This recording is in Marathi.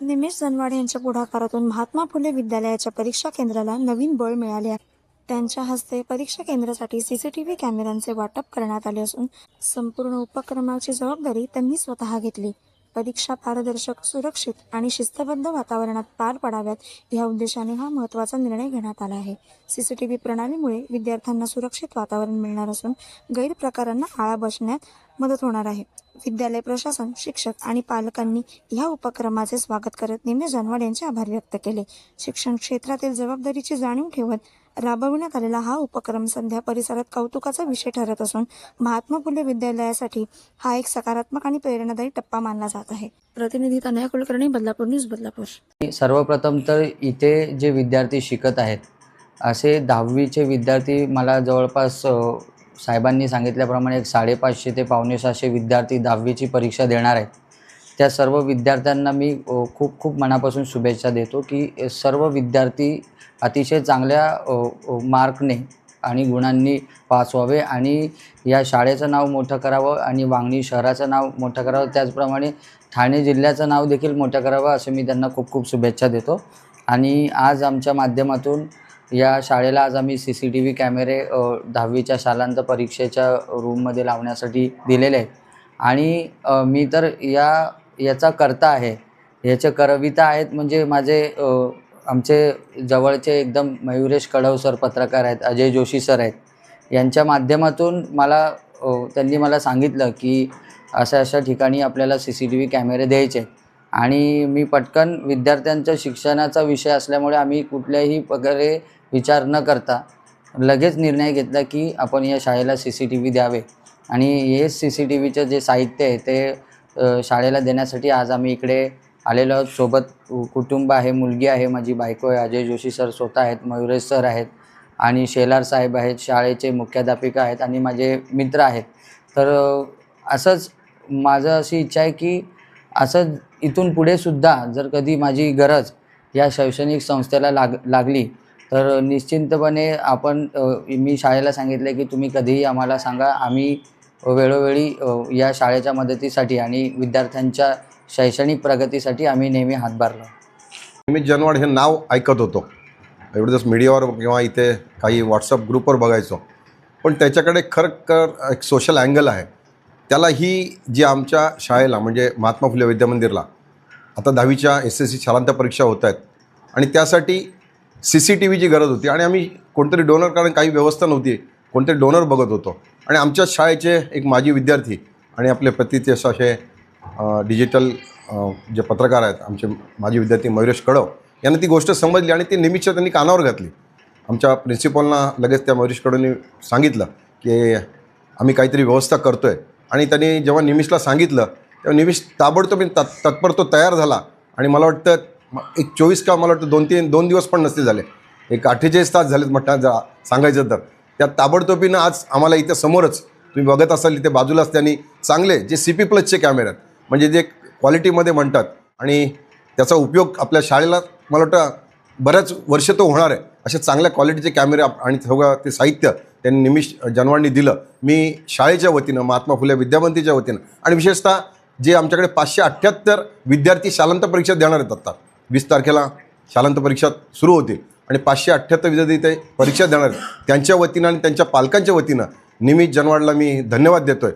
निमेश जनवाडे यांच्या पुढाकारातून महात्मा फुले विद्यालयाच्या परीक्षा केंद्राला नवीन बळ मिळाले आहे. त्यांच्या हस्ते परीक्षा केंद्रासाठी सीसीटीव्ही कॅमेऱ्यांचे वाटप करण्यात आले असून संपूर्ण उपक्रमाची जबाबदारी त्यांनी स्वतः घेतली. परीक्षा पारदर्शक, सुरक्षित आणि शिस्तबद्ध वातावरणात पार पडाव्यात या उद्देशाने हा महत्त्वाचा निर्णय घेण्यात आला आहे. सीसीटीव्ही प्रणालीमुळे विद्यार्थ्यांना सुरक्षित वातावरण मिळणार असून गैरप्रकारांना आळा बसण्यात मदत होणार आहे. विद्यालय प्रशासन, शिक्षक आणि पालकांनी या उपक्रमाचे स्वागत करत निमेश जनवाडे यांचे आभार व्यक्त केले. शिक्षण क्षेत्रातील जबाबदारीची जाणीव ठेवत राबविण्यात आलेला हा उपक्रम सध्या परिसरात कौतुकाचा विषय ठरत असून महात्मा फुले विद्यालयासाठी हा एक सकारात्मक आणि प्रेरणादायी टप्पा मानला जात आहे. प्रतिनिधी तनया कुलकर्णी, बदलापूर न्यूज, बदलापूर. सर्वप्रथम तर इथे जे विद्यार्थी शिकत आहेत असे 10वीचे विद्यार्थी मला जवळपास साहेबांनी सांगितल्याप्रमाणे एक 550 ते 550 विद्यार्थी 10वीची परीक्षा देणार आहेत. त्या सर्व विद्यार्थ्यांना मी खूप खूप मनापासून शुभेच्छा देतो की सर्व विद्यार्थी अतिशय चांगल्या मार्कने आणि गुणांनी पास व्हावे आणि या शाळेचं नाव मोठं करावं आणि वांगणी शहराचं नाव मोठं करावं, त्याचप्रमाणे ठाणे जिल्ह्याचं नाव देखील मोठं करावं असं मी त्यांना खूप खूप शुभेच्छा देतो. आणि आज आमच्या माध्यमातून या शाळेला आज आम्ही CCTV कॅमेरे 10वीच्या शालांत परीक्षेच्या रूममध्ये लावण्यासाठी दिलेले आहेत. आणि मी तर याचा कर्ता आहे, याचे करविता आहेत म्हणजे माझे आमचे जवळचे एकदम मयुरेश कडव सर पत्रकार आहेत, अजय जोशी सर आहेत. यांच्या माध्यमातून त्यांनी मला सांगितलं की अशा ठिकाणी आपल्याला CCTV कॅमेरे द्यायचे आहेत. आणि मी पटकन विद्यार्थ्यांच्या शिक्षणाचा विषय असल्यामुळे आम्ही कुठल्याही प्रकारे विचार न करता लगेच निर्णय घेतला की आपण या शाळेला CCTV द्यावे. आणि हे CCTVचं जे साहित्य आहे ते शाळेला देण्यासाठी आज आम्ही इकडे आलेलो आहोत. सोबत कुटुंब आहे, मुलगी आहे, माझी बायको आहे, अजय जोशी सर स्वतः आहेत, मयुरेश सर आहेत आणि शेलार साहेब आहेत, शाळेचे मुख्याध्यापिका आहेत आणि माझे मित्र आहेत. तर असंच माझं अशी इच्छा आहे की असं इथून पुढेसुद्धा जर कधी माझी गरज या शैक्षणिक संस्थेला लागली तर निश्चिंतपणे मी शाळेला सांगितलं की तुम्ही कधीही आम्हाला सांगा, आम्ही वेळोवेळी या शाळेच्या मदतीसाठी आणि विद्यार्थ्यांच्या शैक्षणिक प्रगतीसाठी आम्ही नेहमी हातभार लावू. निमेश जनवाडे हे नाव ऐकत होतो, एवढं दिवस मीडियावर किंवा इथे काही व्हॉट्सअप ग्रुपवर बघायचो, पण त्याच्याकडे खरं एक सोशल अँगल आहे. त्याला ही जी आमच्या शाळेला म्हणजे महात्मा फुले विद्यामंदिरला आता 10वीच्या SSC शालांत परीक्षा होत आहेत आणि त्यासाठी CCTVची गरज होती आणि आम्ही कोणतरी डोनर, कारण काही व्यवस्था नव्हती, कोणतरी डोनर बघत होतो. आणि आमच्या शाळेचे एक माजी विद्यार्थी आणि आपले प्रतिथे असे डिजिटल जे पत्रकार आहेत आमचे माजी विद्यार्थी मयुरेश कडव यांना ती गोष्ट समजली आणि ती निमिषच्या त्यांनी कानावर घातली. आमच्या प्रिन्सिपलना लगेच त्या मयुरेश कडवनी सांगितलं की आम्ही काहीतरी व्यवस्था करतो आहे. आणि त्यांनी जेव्हा निमिषला सांगितलं तेव्हा निमिष ताबडतोब तत्पर तो तयार झाला. आणि मला वाटतं एक 24 का मला वाटतं 2 दिवस पण नसते झाले, एक 48 तास झालेत म्हटलं सांगायचं तर. त्या ताबडतोबीनं आज आम्हाला इथं समोरच तुम्ही बघत असाल इथे बाजूलाच त्यांनी चांगले जे CP+चे कॅमेरे आहेत म्हणजे जे क्वालिटीमध्ये म्हणतात आणि त्याचा उपयोग आपल्या शाळेला मला वाटतं बऱ्याच वर्ष तो होणार आहे, असे चांगल्या क्वालिटीचे कॅमेरे आणि सगळं ते साहित्य त्यांनी निमेश जनवाडनी दिलं. मी शाळेच्या वतीनं, महात्मा फुले विद्यामंदिरच्या वतीनं आणि विशेषतः जे आमच्याकडे 578 विद्यार्थी शालांत परीक्षा देणार आहेत, आता 20 तारखेला शालांत परीक्षा सुरू होतील आणि 578 विद्यार्थी ते परीक्षा देणार आहेत, त्यांच्या वतीनं आणि त्यांच्या पालकांच्या वतीनं निमेश जनवाडला मी धन्यवाद देतो आहे.